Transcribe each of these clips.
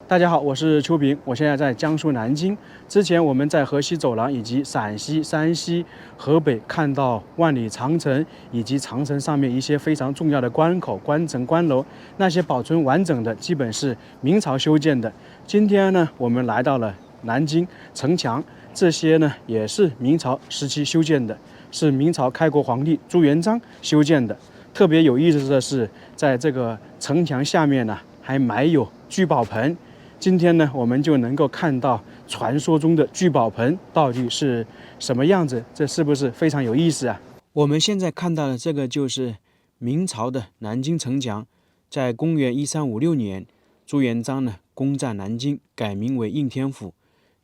大家好，我是邱平，我现在在江苏南京。之前我们在河西走廊以及陕西、山西、河北看到万里长城以及长城上面一些非常重要的关口、关城、关楼，那些保存完整的基本是明朝修建的。今天呢，我们来到了南京城墙，这些呢也是明朝时期修建的，是明朝开国皇帝朱元璋修建的。特别有意思的是，在这个城墙下面呢，还埋有聚宝盆。今天呢，我们就能够看到传说中的聚宝盆到底是什么样子，这是不是非常有意思啊？我们现在看到的这个就是明朝的南京城墙，在公元1356年，朱元璋呢攻占南京，改名为应天府。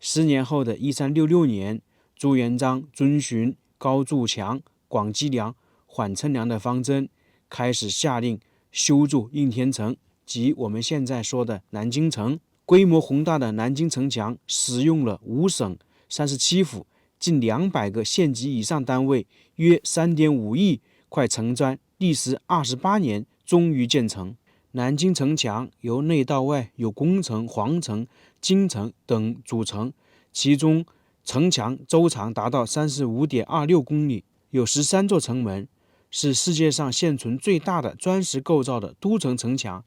10年后的1366年，朱元璋遵循高筑墙、广积粮、缓称粮的方针，开始下令修筑应天城，即我们现在说的南京城。规模宏大的南京城墙使用了5省37府近200个县级以上单位，约3.5亿块城砖，历时28年终于建成。南京城墙由内到外有宫城、皇城、京城等组成，其中城墙周长达到35.26公里，有13座城门，是世界上现存最大的砖石构造的都城城墙。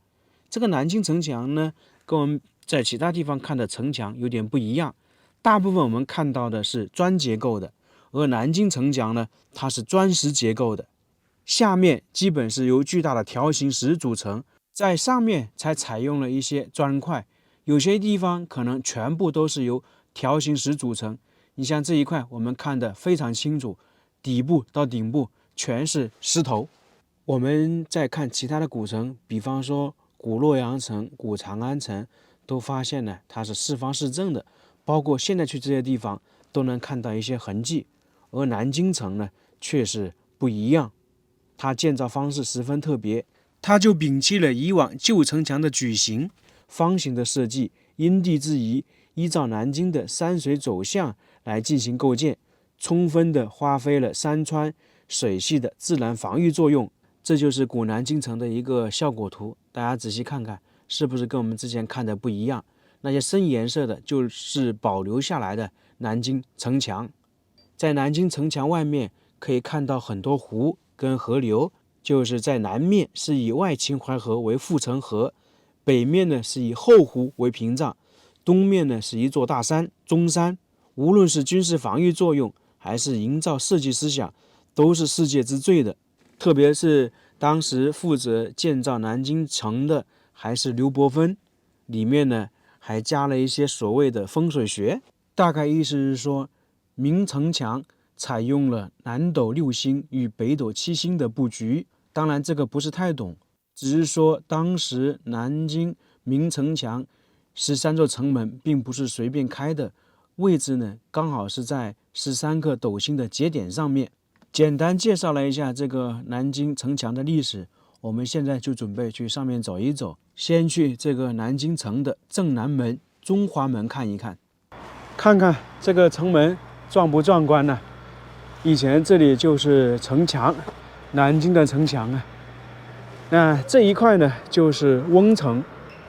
这个南京城墙呢，跟我们在其他地方看的城墙有点不一样，大部分我们看到的是砖结构的，而南京城墙呢，它是砖石结构的，下面基本是由巨大的条形石组成，在上面才采用了一些砖块，有些地方可能全部都是由条形石组成。你像这一块，我们看得非常清楚，底部到顶部全是石头。我们再看其他的古城，比方说古洛阳城、古长安城，都发现呢它是四方四正的，包括现在去这些地方都能看到一些痕迹。而南京城呢却是不一样，它建造方式十分特别，它就摒弃了以往旧城墙的矩形、方形的设计，因地制宜，依照南京的山水走向来进行构建，充分的发挥了山川水系的自然防御作用。这就是古南京城的一个效果图，大家仔细看看，是不是跟我们之前看的不一样？那些深颜色的就是保留下来的南京城墙。在南京城墙外面可以看到很多湖跟河流，就是在南面是以外秦淮河为护城河，北面呢是以后湖为屏障，东面呢是一座大山中山。无论是军事防御作用还是营造设计思想，都是世界之最的。特别是当时负责建造南京城的还是刘伯芬，里面呢还加了一些所谓的风水学，大概意思是说，明城墙采用了南斗6星与北斗7星的布局。当然这个不是太懂，只是说当时南京明城墙13座城门并不是随便开的，位置呢刚好是在13颗斗星的节点上面。简单介绍了一下这个南京城墙的历史，我们现在就准备去上面走一走，先去这个南京城的正南门中华门看一看，看看这个城门壮不壮观呢？以前这里就是城墙，南京的城墙啊。那这一块呢就是翁城，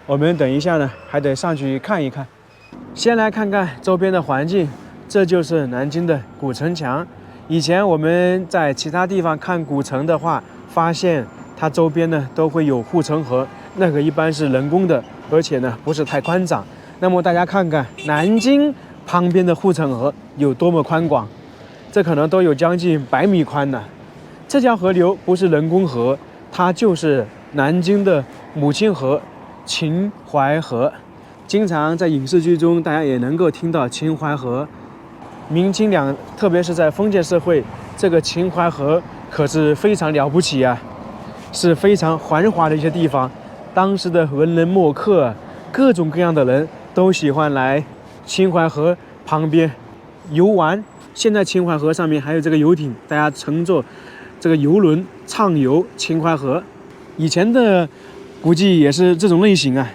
我们等一下呢还得上去看一看。先来看看周边的环境，这就是南京的古城墙。以前我们在其他地方看古城的话，发现它周边呢都会有护城河，那个一般是人工的，而且呢不是太宽敞。那么大家看看南京旁边的护城河有多么宽广，这可能都有将近100米宽呢。这条河流不是人工河，它就是南京的母亲河秦淮河。经常在影视剧中，大家也能够听到秦淮河。明清两，特别是在封建社会，这个秦淮河可是非常了不起啊，是非常繁华的一些地方。当时的文人墨客，各种各样的人都喜欢来秦淮河旁边游玩。现在秦淮河上面还有这个游艇，大家乘坐这个游轮畅游秦淮河。以前的估计也是这种类型啊。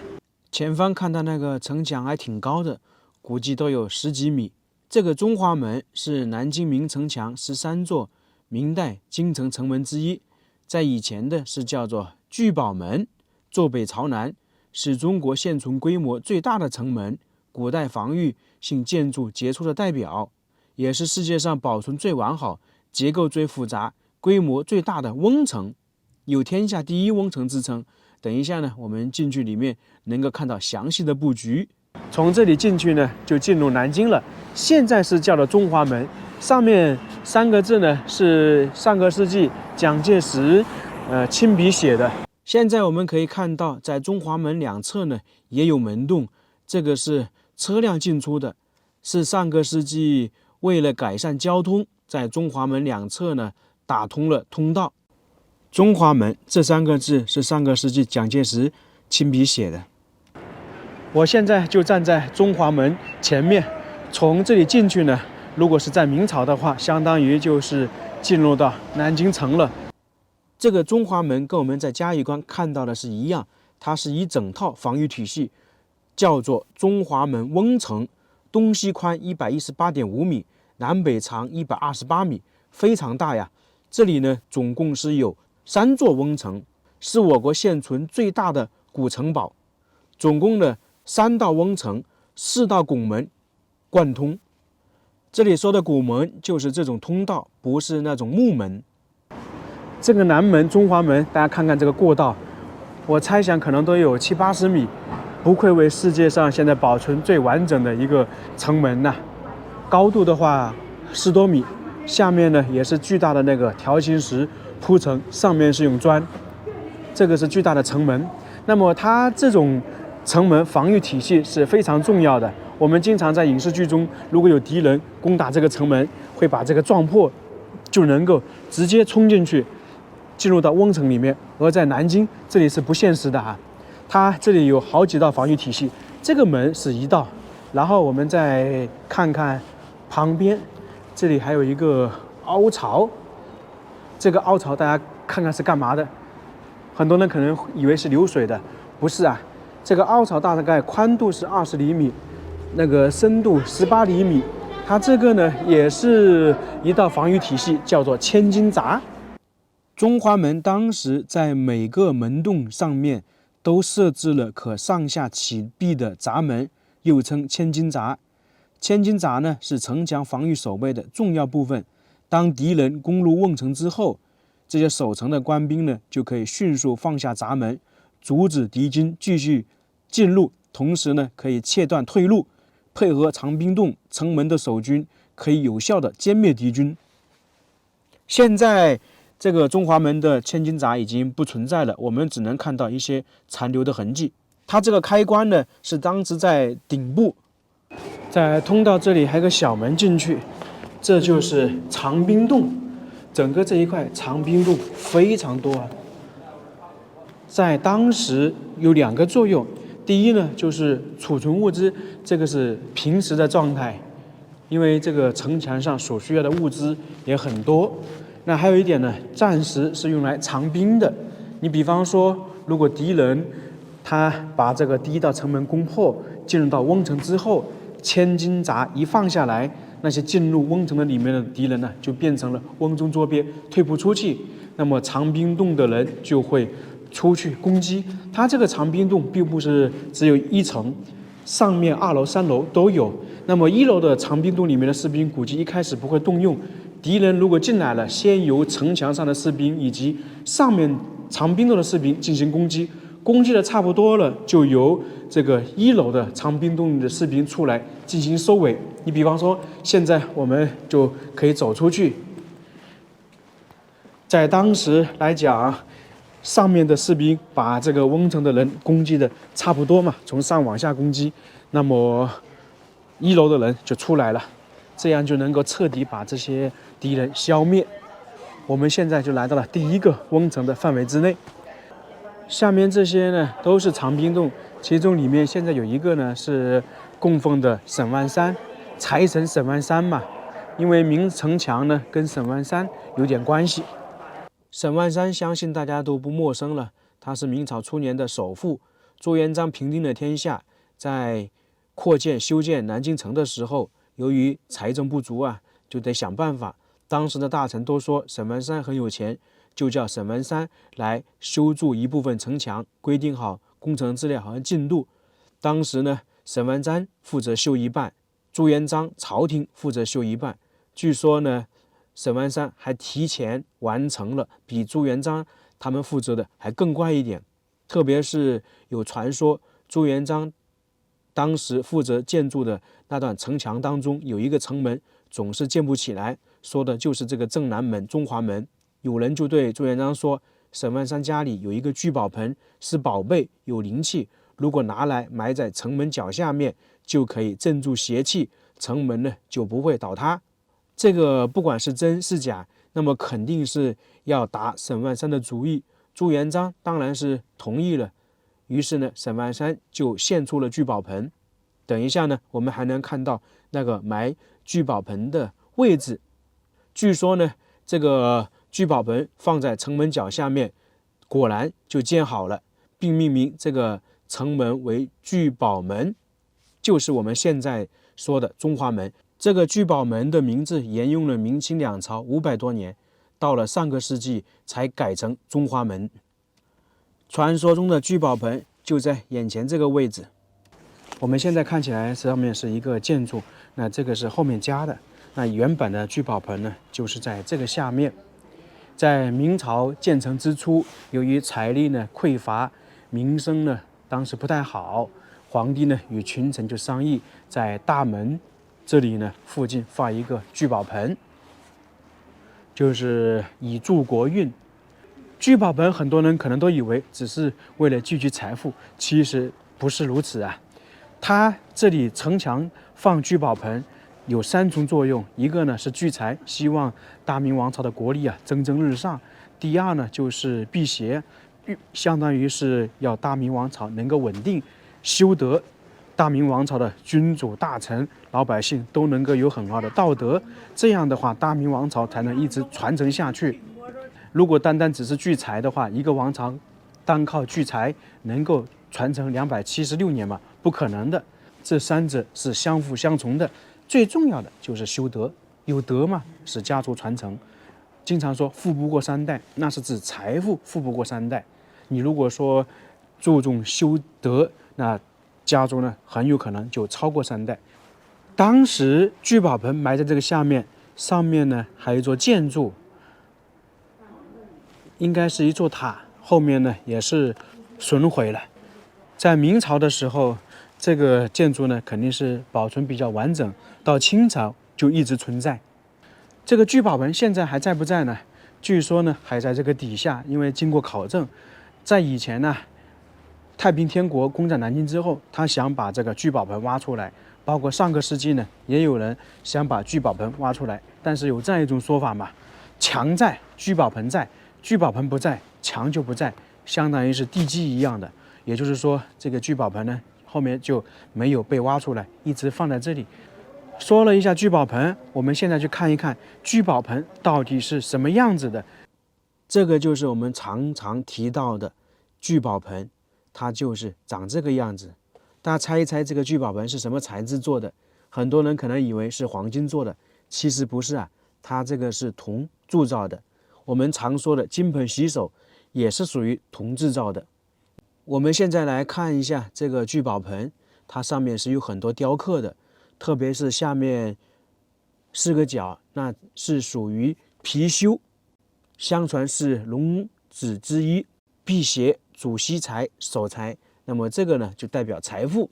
前方看到那个城墙还挺高的，估计都有10几米。这个中华门是南京明城墙13座明代京城城门之一，在以前的是叫做聚宝门，坐北朝南，是中国现存规模最大的城门，古代防御性建筑杰出的代表，也是世界上保存最完好、结构最复杂、规模最大的瓮城，有天下第一瓮城之称。等一下呢，我们进去里面能够看到详细的布局。从这里进去呢，就进入南京了。现在是叫的中华门，上面3个字呢是上个世纪蒋介石亲笔写的。现在我们可以看到，在中华门两侧呢也有门洞，这个是车辆进出的，是上个世纪为了改善交通，在中华门两侧呢打通了通道。中华门这3个字是上个世纪蒋介石亲笔写的。我现在就站在中华门前面，从这里进去呢，如果是在明朝的话，相当于就是进入到南京城了。这个中华门跟我们在嘉峪关看到的是一样，它是一整套防御体系，叫做中华门瓮城，东西宽118.5米，南北长128米，非常大呀。这里呢，总共是有3座瓮城，是我国现存最大的古城堡。总共呢3道瓮城，4道拱门贯通。这里说的拱门就是这种通道，不是那种木门。这个南门中华门，大家看看这个过道，我猜想可能都有70-80米，不愧为世界上现在保存最完整的一个城门呐。高度的话10多米，下面呢也是巨大的那个条形石铺成，上面是用砖，这个是巨大的城门。那么它这种城门防御体系是非常重要的。我们经常在影视剧中，如果有敌人攻打这个城门，会把这个撞破，就能够直接冲进去，进入到瓮城里面。而在南京这里是不现实的啊，它这里有好几道防御体系，这个门是1道，然后我们再看看旁边，这里还有一个凹槽，这个凹槽大家看看是干嘛的？很多人可能以为是流水的，不是啊，这个凹槽大概宽度是20厘米，那个深度18厘米，它这个呢也是一道防御体系，叫做千斤闸。中华门当时在每个门洞上面都设置了可上下启闭的闸门，又称千斤闸。千斤闸呢是城墙防御守备的重要部分。当敌人攻入瓮城之后，这些守城的官兵呢就可以迅速放下闸门，阻止敌军继续进入，同时呢可以切断退路，配合长兵洞城门的守军，可以有效的歼灭敌军。现在这个中华门的千斤闸已经不存在了，我们只能看到一些残留的痕迹。它这个开关呢是当时在顶部，在通道这里还有个小门进去，这就是长兵洞。整个这一块长兵洞非常多啊，在当时有2个作用。第一呢，就是储存物资，这个是平时的状态，因为这个城墙上所需要的物资也很多。那还有一点呢，暂时是用来藏兵的。你比方说，如果敌人他把这个第1道城门攻破，进入到瓮城之后，千斤闸一放下来，那些进入瓮城的里面的敌人呢，就变成了瓮中捉鳖，退不出去。那么长兵洞的人就会出去攻击。它这个长兵洞并不是只有1层，上面2楼、3楼都有。那么1楼的长兵洞里面的士兵估计一开始不会动用，敌人如果进来了，先由城墙上的士兵以及上面长兵洞的士兵进行攻击，攻击的差不多了，就由这个1楼的长兵洞的士兵出来进行收尾。你比方说，现在我们就可以走出去。在当时来讲，上面的士兵把这个瓮城的人攻击的差不多嘛，从上往下攻击，那么1楼的人就出来了，这样就能够彻底把这些敌人消灭。我们现在就来到了第1个瓮城的范围之内。下面这些呢都是长兵洞，其中里面现在有一个呢是供奉的沈万三，财神沈万三嘛，因为明城墙呢跟沈万三有点关系。沈万三相信大家都不陌生了，他是明朝初年的首富，朱元璋平定了天下，在扩建修建南京城的时候，由于财政不足啊，就得想办法。当时的大臣都说沈万三很有钱，就叫沈万三来修筑一部分城墙，规定好工程质量和进度。当时呢，沈万三负责修一半，朱元璋朝廷负责修一半。据说呢，沈万三还提前完成了，比朱元璋他们负责的还更快一点。特别是有传说，朱元璋当时负责建筑的那段城墙当中，有一个城门总是建不起来，说的就是这个正南门、中华门。有人就对朱元璋说，沈万三家里有一个聚宝盆，是宝贝，有灵气，如果拿来埋在城门脚下面，就可以镇住邪气，城门呢就不会倒塌。这个不管是真是假，那么肯定是要打沈万三的主意。朱元璋当然是同意了，于是呢，沈万三就献出了聚宝盆。等一下呢，我们还能看到那个埋聚宝盆的位置。据说呢，这个聚宝盆放在城门脚下面，果然就建好了，并命名这个城门为聚宝门，就是我们现在说的中华门。这个聚宝门的名字沿用了明清两朝500多年，到了上个世纪才改成中华门。传说中的聚宝盆就在眼前这个位置。我们现在看起来上面是一个建筑，那这个是后面加的。那原本的聚宝盆呢，就是在这个下面。在明朝建成之初，由于财力呢匮乏，名声呢当时不太好，皇帝呢与群臣就商议，在大门这里呢附近放一个聚宝盆，就是以助国运。聚宝盆很多人可能都以为只是为了聚集财富，其实不是如此啊。它这里城墙放聚宝盆有3重作用，一个呢是聚财，希望大明王朝的国力蒸蒸日上；第二呢就是辟邪，相当于是要大明王朝能够稳定；修德，大明王朝的君主大臣、老百姓都能够有很好的道德，这样的话大明王朝才能一直传承下去。如果单单只是聚财的话，一个王朝单靠聚财能够传承276年吗？不可能的。这3者是相辅相成的，最重要的就是修德，有德嘛，使家族传承。经常说富不过3代，那是指财富富不过3代。你如果说注重修德，那家族呢很有可能就超过3代。当时聚宝盆埋在这个下面，上面呢还有一座建筑，应该是一座塔，后面呢也是损毁了。在明朝的时候，这个建筑呢肯定是保存比较完整，到清朝就一直存在。这个聚宝盆现在还在不在呢？据说呢还在这个底下，因为经过考证，在以前呢，太平天国攻占南京之后，他想把这个聚宝盆挖出来，包括上个世纪呢，也有人想把聚宝盆挖出来，但是有这样一种说法嘛，墙在，聚宝盆在，聚宝盆不在，墙就不在，相当于是地基一样的。也就是说，这个聚宝盆呢，后面就没有被挖出来，一直放在这里。说了一下聚宝盆，我们现在去看一看聚宝盆到底是什么样子的。这个就是我们常常提到的聚宝盆，它就是长这个样子。大家猜一猜，这个聚宝盆是什么材质做的？很多人可能以为是黄金做的，其实不是啊，它这个是铜铸造的。我们常说的金盆洗手也是属于铜制造的。我们现在来看一下这个聚宝盆，它上面是有很多雕刻的，特别是下面4个角，那是属于貔貅，相传是龙子之一，辟邪主惜财守财，那么这个呢就代表财富。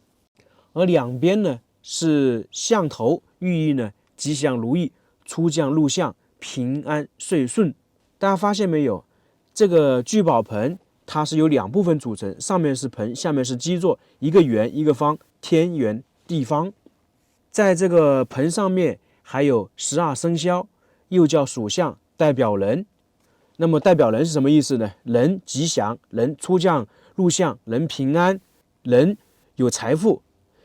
而两边呢是象头，寓意呢吉祥如意，出将入相，平安顺遂。大家发现没有，这个聚宝盆它是由2部分组成，上面是盆，下面是基座，一个圆一个方，天圆地方。在这个盆上面还有12生肖，又叫属相，代表人。那么代表人是什么意思呢？人吉祥，人出将入相，人平安，人有财富。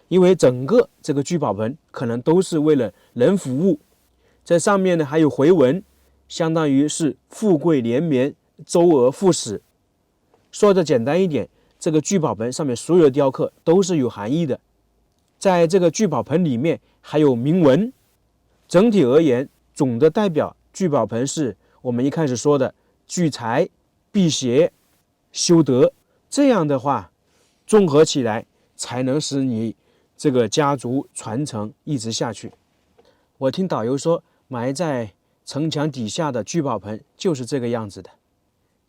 因为整个这个聚宝盆可能都是为了人服务。在上面呢还有回文，相当于是富贵连绵，周而复始。说的简单一点，这个聚宝盆上面所有的雕刻都是有含义的。在这个聚宝盆里面还有铭文。整体而言，总的代表聚宝盆是我们一开始说的聚财、辟邪、修德。这样的话，综合起来，才能使你这个家族传承一直下去。我听导游说，埋在城墙底下的聚宝盆就是这个样子的，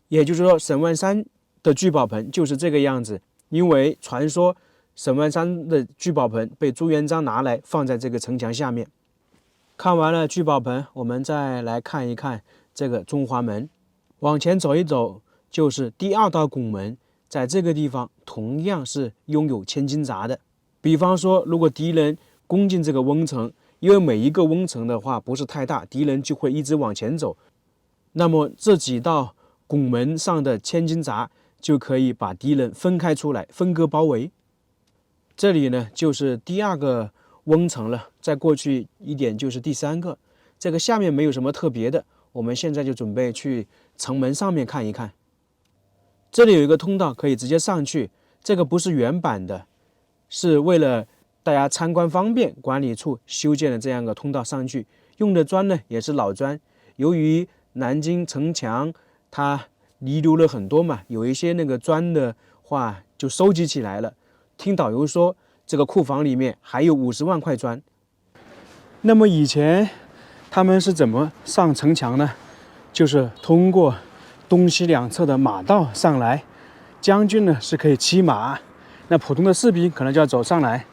也就是说，沈万三的聚宝盆就是这个样子。因为传说沈万三的聚宝盆被朱元璋拿来放在这个城墙下面。看完了聚宝盆，我们再来看一看这个中华门。往前走一走，就是第二道拱门，在这个地方同样是拥有千斤闸的。比方说，如果敌人攻进这个瓮城，因为每一个瓮城的话不是太大，敌人就会一直往前走，那么这几道拱门上的千斤闸就可以把敌人分开出来，分割包围。这里呢就是第二个瓮城了，再过去一点就是第三个。这个下面没有什么特别的，我们现在就准备去城门上面看一看。这里有一个通道可以直接上去，这个不是原版的，是为了大家参观方便，管理处修建了这样一个通道上去。用的砖呢也是老砖，由于南京城墙它遗留了很多嘛，有一些那个砖的话就收集起来了。听导游说，这个库房里面还有50万块砖。那么以前他们是怎么上城墙呢？就是通过东西两侧的马道上来。将军呢是可以骑马，那普通的士兵可能就要走上来。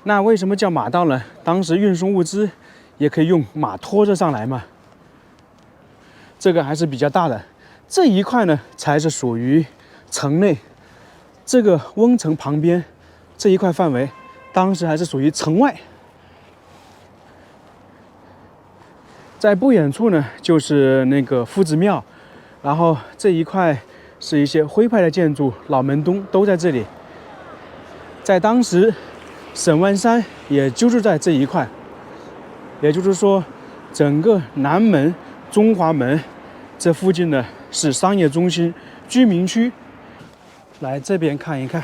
那为什么叫马道呢？当时运送物资也可以用马拖着上来嘛。这个还是比较大的，这一块呢才是属于城内。这个瓮城旁边这一块范围，当时还是属于城外。在不远处呢，就是那个夫子庙，然后这一块是一些徽派的建筑，老门东都在这里。在当时，沈万三也居住在这一块，也就是说，整个南门、中华门这附近呢是商业中心、居民区。来这边看一看，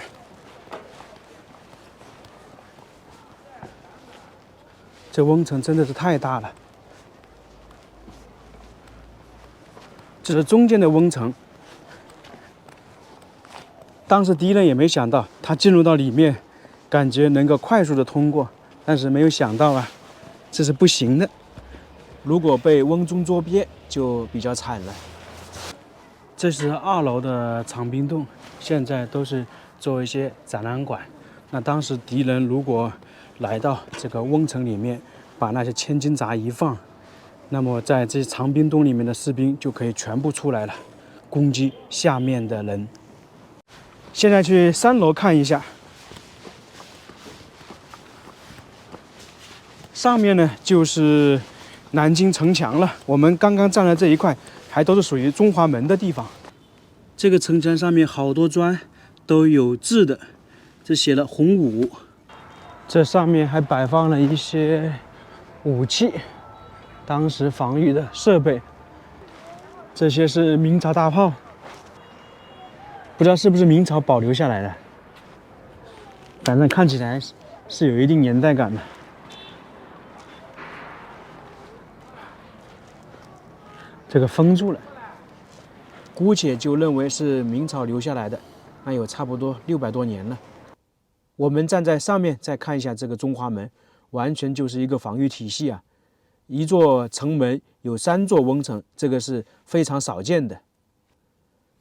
这瓮城真的是太大了。这是中间的瓮城，当时敌人也没想到他进入到里面，感觉能够快速的通过，但是没有想到啊，这是不行的。如果被瓮中捉鳖，就比较惨了。这是2楼的藏兵洞，现在都是做一些展览馆。那当时敌人如果来到这个瓮城里面，把那些千斤闸一放，那么在这些藏兵洞里面的士兵就可以全部出来了，攻击下面的人。现在去3楼看一下，上面呢就是南京城墙了。我们刚刚站的这一块还都是属于中华门的地方。这个城墙上面好多砖都有字的，这写了洪武。这上面还摆放了一些武器，当时防御的设备。这些是明朝大炮，不知道是不是明朝保留下来的，反正看起来是有一定年代感的。这个封住了，姑且就认为是明朝留下来的，那有差不多600多年了。我们站在上面再看一下这个中华门，完全就是一个防御体系啊！一座城门有3座瓮城，这个是非常少见的。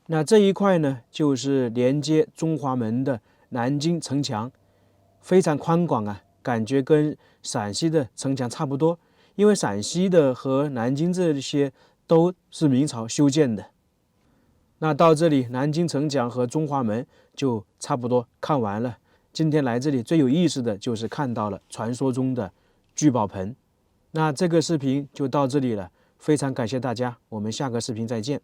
那这一块呢，就是连接中华门的南京城墙，非常宽广啊，感觉跟陕西的城墙差不多。因为陕西的和南京这些都是明朝修建的。那到这里，南京城墙和中华门就差不多看完了。今天来这里最有意思的就是看到了传说中的聚宝盆。那这个视频就到这里了，非常感谢大家，我们下个视频再见。